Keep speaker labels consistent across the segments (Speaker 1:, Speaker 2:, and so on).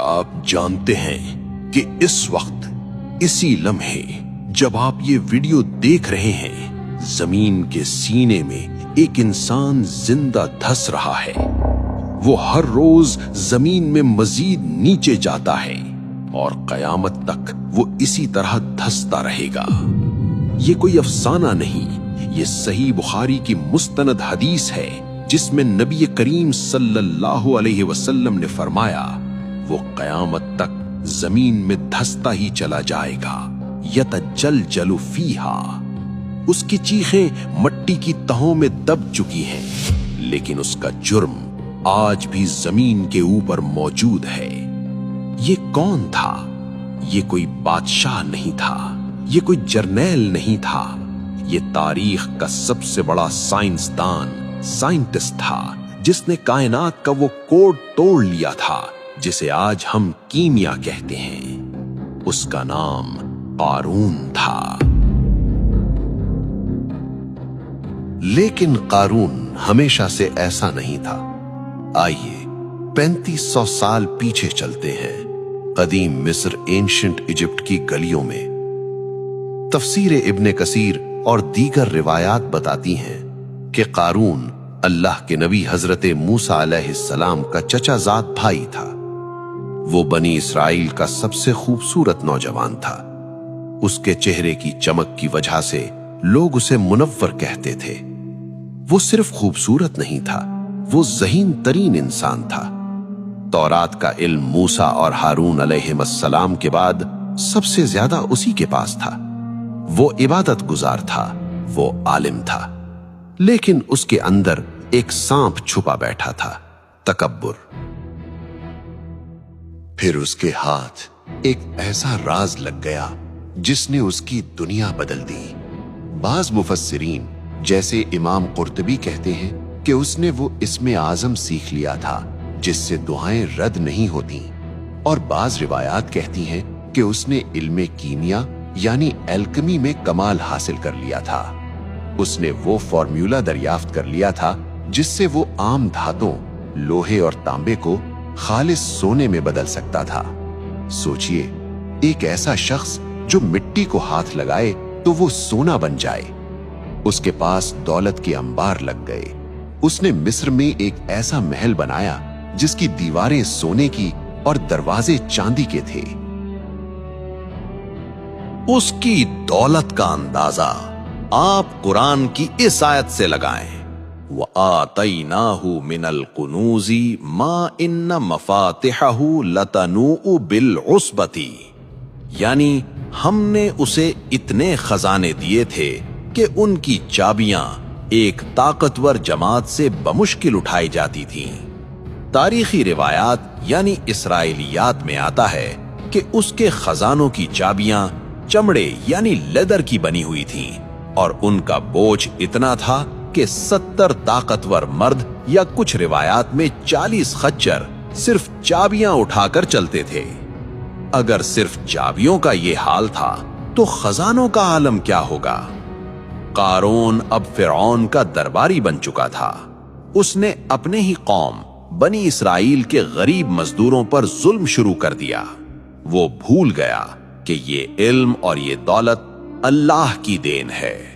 Speaker 1: آپ جانتے ہیں کہ اس وقت اسی لمحے جب آپ یہ ویڈیو دیکھ رہے ہیں زمین کے سینے میں ایک انسان زندہ دھس رہا ہے۔ وہ ہر روز زمین میں مزید نیچے جاتا ہے اور قیامت تک وہ اسی طرح دھستا رہے گا۔ یہ کوئی افسانہ نہیں، یہ صحیح بخاری کی مستند حدیث ہے جس میں نبی کریم صلی اللہ علیہ وسلم نے فرمایا وہ قیامت تک زمین میں دھستا ہی چلا جائے گا، یتجلجل فیہا۔ اس کی چیخیں مٹی کی تہوں میں دب چکی ہیں، لیکن اس کا جرم آج بھی زمین کے اوپر موجود ہے۔ یہ کون تھا؟ یہ کوئی بادشاہ نہیں تھا، یہ کوئی جرنیل نہیں تھا، یہ تاریخ کا سب سے بڑا سائنٹسٹ تھا جس نے کائنات کا وہ کوڈ توڑ لیا تھا جسے آج ہم کیمیا کہتے ہیں۔ اس کا نام قارون تھا۔
Speaker 2: لیکن قارون ہمیشہ سے ایسا نہیں تھا۔ آئیے 3500 سال پیچھے چلتے ہیں، قدیم مصر، اینشنٹ ایجپٹ کی گلیوں میں۔ تفسیر ابن کثیر اور دیگر روایات بتاتی ہیں کہ قارون اللہ کے نبی حضرت موسیٰ علیہ السلام کا چچا زاد بھائی تھا۔ وہ بنی اسرائیل کا سب سے خوبصورت نوجوان تھا۔ اس کے چہرے کی چمک کی وجہ سے لوگ اسے منور کہتے تھے۔ وہ صرف خوبصورت نہیں تھا، وہ ذہین ترین انسان تھا۔ تورات کا علم موسیٰ اور ہارون علیہ السلام کے بعد سب سے زیادہ اسی کے پاس تھا۔ وہ عبادت گزار تھا، وہ عالم تھا، لیکن اس کے اندر ایک سانپ چھپا بیٹھا تھا، تکبر۔ پھر اس کے ہاتھ ایک ایسا راز لگ گیا جس نے اس کی دنیا بدل دی۔ بعض مفسرین جیسے امام قرطبی کہتے ہیں کہ اس نے وہ اسم اعظم سیکھ لیا تھا جس سے دعائیں رد نہیں ہوتی، اور بعض روایات کہتی ہیں کہ اس نے علم کیمیا یعنی الکمی میں کمال حاصل کر لیا تھا۔ اس نے وہ فارمولا دریافت کر لیا تھا جس سے وہ عام دھاتوں، لوہے اور تانبے کو خالص سونے میں بدل سکتا تھا۔ سوچئے، ایک ایسا شخص جو مٹی کو ہاتھ لگائے تو وہ سونا بن جائے۔ اس کے پاس دولت کے انبار لگ گئے۔ اس نے مصر میں ایک ایسا محل بنایا جس کی دیواریں سونے کی اور دروازے چاندی کے تھے۔
Speaker 1: اس کی دولت کا اندازہ آپ قرآن کی اس آیت سے لگائیں، وَآتَيْنَاهُ مِنَ الْكُنُوزِ مَا إِنَّ مَفَاتِحَهُ لَتَنُوءُ بِالْعُصْبَةِ، یعنی ہم نے اسے اتنے خزانے دیے تھے کہ ان کی چابیاں ایک طاقتور جماعت سے بمشکل اٹھائی جاتی تھیں۔ تاریخی روایات یعنی اسرائیلیات میں آتا ہے کہ اس کے خزانوں کی چابیاں چمڑے یعنی لیدر کی بنی ہوئی تھیں، اور ان کا بوجھ اتنا تھا کہ 70 طاقتور مرد یا کچھ روایات میں 40 خچر صرف چابیاں اٹھا کر چلتے تھے۔ اگر صرف چابیوں کا یہ حال تھا تو خزانوں کا عالم کیا ہوگا؟ قارون اب فرعون کا درباری بن چکا تھا۔ اس نے اپنے ہی قوم بنی اسرائیل کے غریب مزدوروں پر ظلم شروع کر دیا۔ وہ بھول گیا کہ یہ علم اور یہ دولت اللہ کی دین ہے۔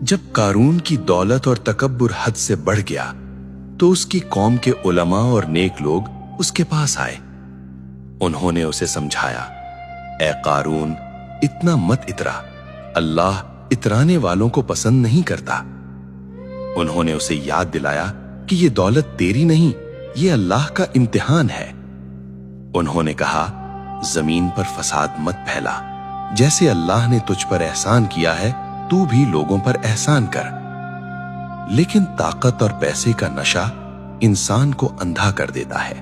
Speaker 3: جب قارون کی دولت اور تکبر حد سے بڑھ گیا تو اس کی قوم کے علماء اور نیک لوگ اس کے پاس آئے۔ انہوں نے اسے سمجھایا، اے قارون، اتنا مت اترا، اللہ اترانے والوں کو پسند نہیں کرتا۔ انہوں نے اسے یاد دلایا کہ یہ دولت تیری نہیں، یہ اللہ کا امتحان ہے۔ انہوں نے کہا، زمین پر فساد مت پھیلا، جیسے اللہ نے تجھ پر احسان کیا ہے تو بھی لوگوں پر احسان کر۔ لیکن طاقت اور پیسے کا نشہ انسان کو اندھا کر دیتا ہے۔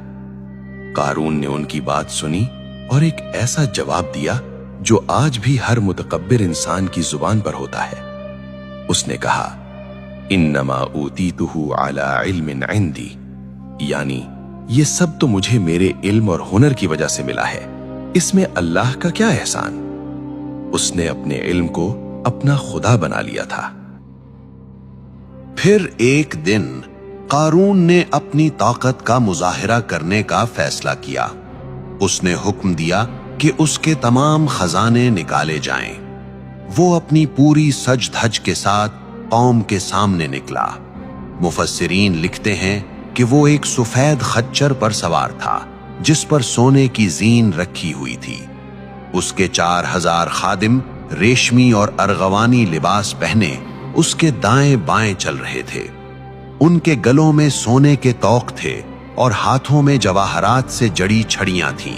Speaker 3: قارون نے ان کی بات سنی اور ایک ایسا جواب دیا جو آج بھی ہر متکبر انسان کی زبان پر ہوتا ہے۔ اس نے کہا، انما اوتیتہ علی علم عندی، یعنی یہ سب تو مجھے میرے علم اور ہنر کی وجہ سے ملا ہے، اس میں اللہ کا کیا احسان؟ اس نے اپنے علم کو اپنا خدا بنا لیا تھا۔
Speaker 2: پھر ایک دن قارون نے اپنی طاقت کا مظاہرہ کرنے کا فیصلہ کیا۔ اس نے حکم دیا کہ اس کے تمام خزانے نکالے جائیں۔ وہ اپنی پوری سج دھج کے ساتھ قوم کے سامنے نکلا۔ مفسرین لکھتے ہیں کہ وہ ایک سفید خچر پر سوار تھا جس پر سونے کی زین رکھی ہوئی تھی۔ اس کے 4000 خادم ریشمی اور ارغوانی لباس پہنے اس کے دائیں بائیں چل رہے تھے۔ ان کے گلوں میں سونے کے طوق تھے اور ہاتھوں میں جواہرات سے جڑی چھڑیاں تھیں۔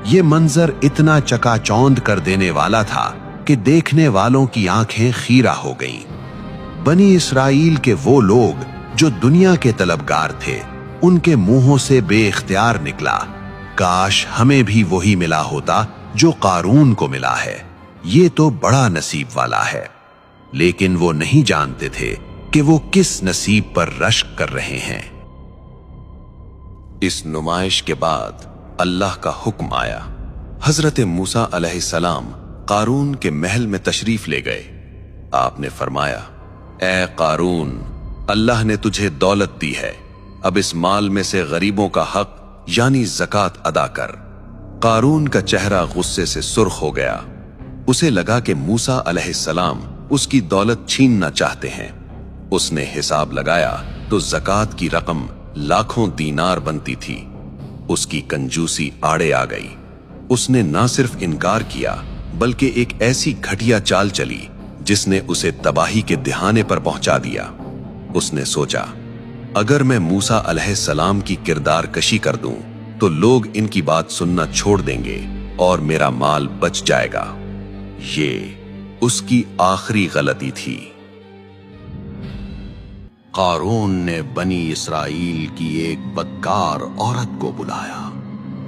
Speaker 2: یہ منظر اتنا چکا چوند کر دینے والا تھا کہ دیکھنے والوں کی آنکھیں خیرہ ہو گئیں۔ بنی اسرائیل کے وہ لوگ جو دنیا کے طلبگار تھے، ان کے منہوں سے بے اختیار نکلا، کاش ہمیں بھی وہی ملا ہوتا جو قارون کو ملا ہے، یہ تو بڑا نصیب والا ہے۔ لیکن وہ نہیں جانتے تھے کہ وہ کس نصیب پر رشک کر رہے ہیں۔
Speaker 1: اس نمائش کے بعد اللہ کا حکم آیا۔ حضرت موسیٰ علیہ السلام قارون کے محل میں تشریف لے گئے۔ آپ نے فرمایا، اے قارون، اللہ نے تجھے دولت دی ہے، اب اس مال میں سے غریبوں کا حق یعنی زکوٰۃ ادا کر۔ قارون کا چہرہ غصے سے سرخ ہو گیا۔ اسے لگا کہ موسیٰ علیہ السلام اس کی دولت چھیننا چاہتے ہیں۔ اس نے حساب لگایا تو زکوٰۃ کی رقم لاکھوں دینار بنتی تھی۔ اس کی کنجوسی آڑے آ گئی۔ اس نے نہ صرف انکار کیا بلکہ ایک ایسی گھٹیا چال چلی جس نے اسے تباہی کے دہانے پر پہنچا دیا۔ اس نے سوچا، اگر میں موسیٰ علیہ السلام کی کردار کشی کر دوں تو لوگ ان کی بات سننا چھوڑ دیں گے اور میرا مال بچ جائے گا۔ یہ اس کی آخری غلطی تھی۔
Speaker 2: قارون نے بنی اسرائیل کی ایک بدکار عورت کو بلایا۔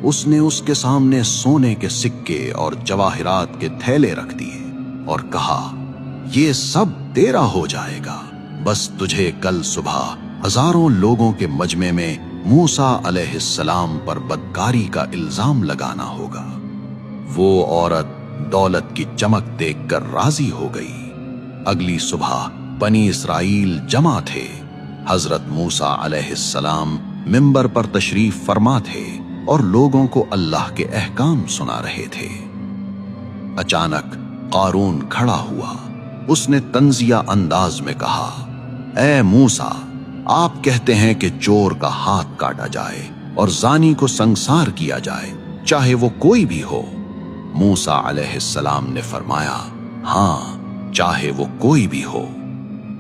Speaker 2: اس نے اس کے سامنے سونے کے سکے اور جواہرات کے تھیلے رکھ دیے اور کہا، یہ سب تیرا ہو جائے گا، بس تجھے کل صبح ہزاروں لوگوں کے مجمع میں موسیٰ علیہ السلام پر بدکاری کا الزام لگانا ہوگا۔ وہ عورت دولت کی چمک دیکھ کر راضی ہو گئی۔ اگلی صبح بنی اسرائیل جمع تھے۔ حضرت موسیٰ علیہ السلام منبر پر تشریف فرما تھے اور لوگوں کو اللہ کے احکام سنا رہے تھے۔ اچانک قارون کھڑا ہوا۔ اس نے طنزیہ انداز میں کہا، اے موسیٰ، آپ کہتے ہیں کہ چور کا ہاتھ کاٹا جائے اور زانی کو سنگسار کیا جائے، چاہے وہ کوئی بھی ہو۔ موسیٰ علیہ السلام نے فرمایا، ہاں، چاہے وہ کوئی بھی ہو۔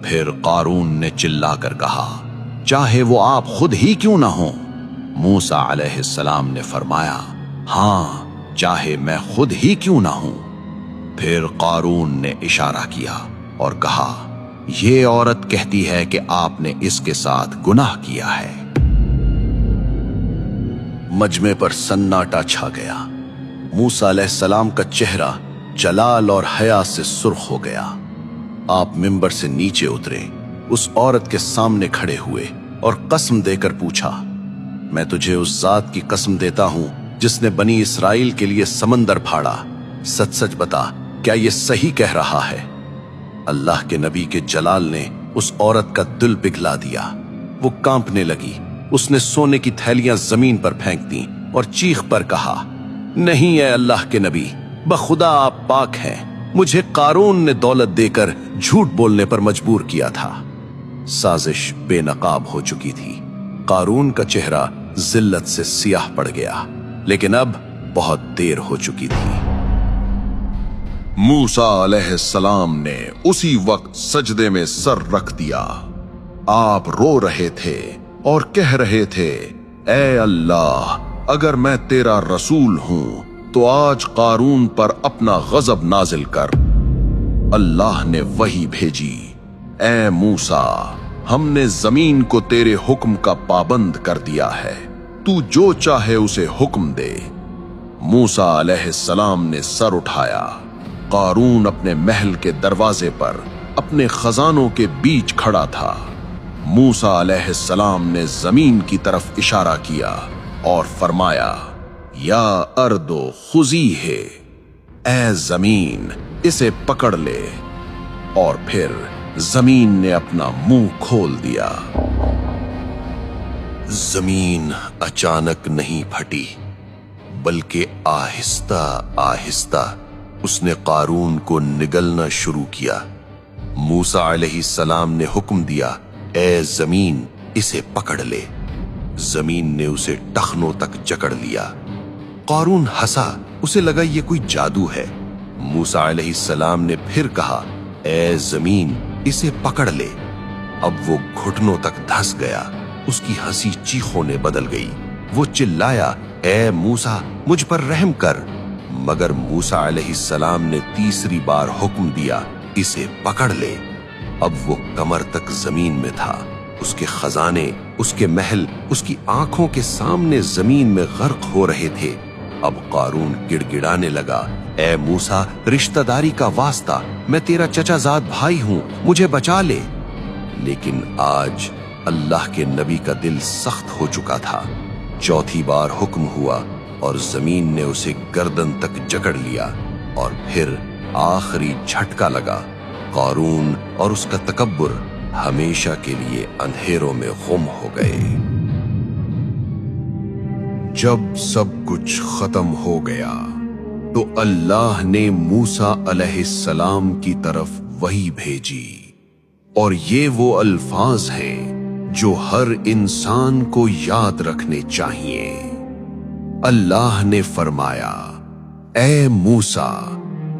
Speaker 2: پھر قارون نے چلا کر کہا، چاہے وہ آپ خود ہی کیوں نہ ہوں۔ موسیٰ علیہ السلام نے فرمایا، ہاں، چاہے میں خود ہی کیوں نہ ہوں۔ پھر قارون نے اشارہ کیا اور کہا، یہ عورت کہتی ہے کہ آپ نے اس کے ساتھ گناہ کیا ہے۔
Speaker 1: مجمع پر سناٹا چھا گیا۔ موسیٰ علیہ السلام کا چہرہ جلال اور حیا سے سرخ ہو گیا۔ آپ منبر سے نیچے اترے، اس عورت کے سامنے کھڑے ہوئے اور قسم دے کر پوچھا، میں تجھے اس ذات کی قسم دیتا ہوں جس نے بنی اسرائیل کے لیے سمندر پھاڑا، سچ سچ بتا، کیا یہ صحیح کہہ رہا ہے؟ اللہ کے نبی کے جلال نے اس عورت کا دل پگھلا دیا۔ وہ کانپنے لگی۔ اس نے سونے کی تھیلیاں زمین پر پھینک دیں اور چیخ پر کہا، نہیں اے اللہ کے نبی، بخدا آپ پاک ہیں، مجھے قارون نے دولت دے کر جھوٹ بولنے پر مجبور کیا تھا۔ سازش بے نقاب ہو چکی تھی۔ قارون کا چہرہ ذلت سے سیاہ پڑ گیا، لیکن اب بہت دیر ہو چکی تھی۔
Speaker 2: موسیٰ علیہ السلام نے اسی وقت سجدے میں سر رکھ دیا۔ آپ رو رہے تھے اور کہہ رہے تھے، اے اللہ، اگر میں تیرا رسول ہوں تو آج قارون پر اپنا غضب نازل کر۔ اللہ نے وحی بھیجی، اے موسیٰ، ہم نے زمین کو تیرے حکم کا پابند کر دیا ہے، تو جو چاہے اسے حکم دے۔ موسیٰ علیہ السلام نے سر اٹھایا۔ قارون اپنے محل کے دروازے پر اپنے خزانوں کے بیچ کھڑا تھا۔ موسیٰ علیہ السلام نے زمین کی طرف اشارہ کیا اور فرمایا، یا اردو خذی ہے، اے زمین اسے پکڑ لے۔ اور پھر زمین نے اپنا منہ کھول دیا۔ زمین اچانک نہیں پھٹی بلکہ آہستہ آہستہ اس نے قارون کو نگلنا شروع کیا۔ موسیٰ علیہ السلام نے حکم دیا، اے زمین اسے پکڑ لے۔ زمین نے اسے ٹخنوں تک جکڑ لیا۔ قارون ہنسا، اسے لگا یہ کوئی جادو ہے۔ موسیٰ علیہ السلام نے پھر کہا، اے زمین اسے پکڑ لے۔ اب وہ گھٹنوں تک دھس گیا۔ اس کی ہنسی چیخوں نے بدل گئی۔ وہ چلایا، اے موسیٰ مجھ پر رحم کر۔ مگر موسیٰ علیہ السلام نے تیسری بار حکم دیا، اسے پکڑ لے۔ اب وہ کمر تک زمین میں تھا۔ اس کے خزانے، اس کے محل، اس کی آنکھوں کے سامنے زمین میں غرق ہو رہے تھے۔ اب قارون گڑ گڑانے لگا، اے موسیٰ رشتہ داری کا واسطہ، میں تیرا چچا زاد بھائی ہوں، مجھے بچا لے۔ لیکن آج اللہ کے نبی کا دل سخت ہو چکا تھا۔ چوتھی بار حکم ہوا اور زمین نے اسے گردن تک جکڑ لیا، اور پھر آخری جھٹکا لگا۔ قارون اور اس کا تکبر ہمیشہ کے لیے اندھیروں میں گم ہو گئے۔ جب سب کچھ ختم ہو گیا تو اللہ نے موسیٰ علیہ السلام کی طرف وحی بھیجی، اور یہ وہ الفاظ ہیں جو ہر انسان کو یاد رکھنے چاہیے۔ اللہ نے فرمایا، اے موسیٰ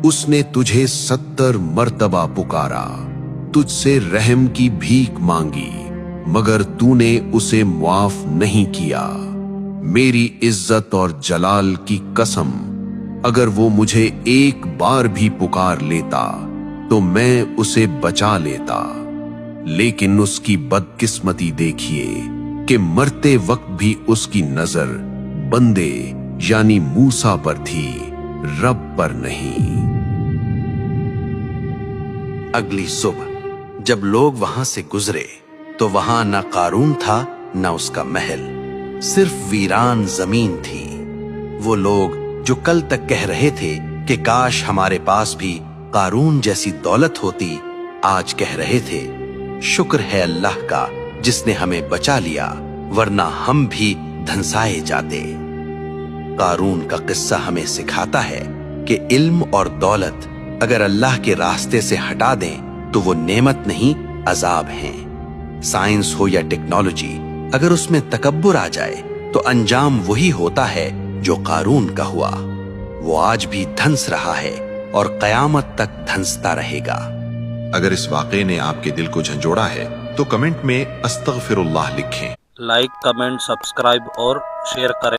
Speaker 2: اس نے تجھے 70 مرتبہ پکارا، تجھ سے رحم کی بھیک مانگی، مگر تو نے اسے معاف نہیں کیا۔ میری عزت اور جلال کی قسم، اگر وہ مجھے ایک بار بھی پکار لیتا تو میں اسے بچا لیتا، لیکن اس کی بدقسمتی دیکھیے کہ مرتے وقت بھی اس کی نظر بندے یعنی موسیٰ پر تھی، رب پر نہیں۔
Speaker 1: اگلی صبح جب لوگ وہاں سے گزرے تو وہاں نہ قارون تھا نہ اس کا محل، صرف ویران زمین تھی۔ وہ لوگ جو کل تک کہہ رہے تھے کہ کاش ہمارے پاس بھی قارون جیسی دولت ہوتی، آج کہہ رہے تھے، شکر ہے اللہ کا جس نے ہمیں بچا لیا، ورنہ ہم بھی دھنسائے جاتے۔ قارون کا قصہ ہمیں سکھاتا ہے کہ علم اور دولت اگر اللہ کے راستے سے ہٹا دیں تو وہ نعمت نہیں عذاب ہیں۔ سائنس ہو یا ٹیکنالوجی، اگر اس میں تکبر آ جائے تو انجام وہی ہوتا ہے جو قارون کا ہوا۔ وہ آج بھی دھنس رہا ہے اور قیامت تک دھنستا رہے گا۔
Speaker 3: اگر اس واقعے نے آپ کے دل کو جھنجھوڑا ہے تو کمنٹ میں استغفر اللہ لکھیں۔
Speaker 4: لائک، کمنٹ، سبسکرائب اور شیئر کریں۔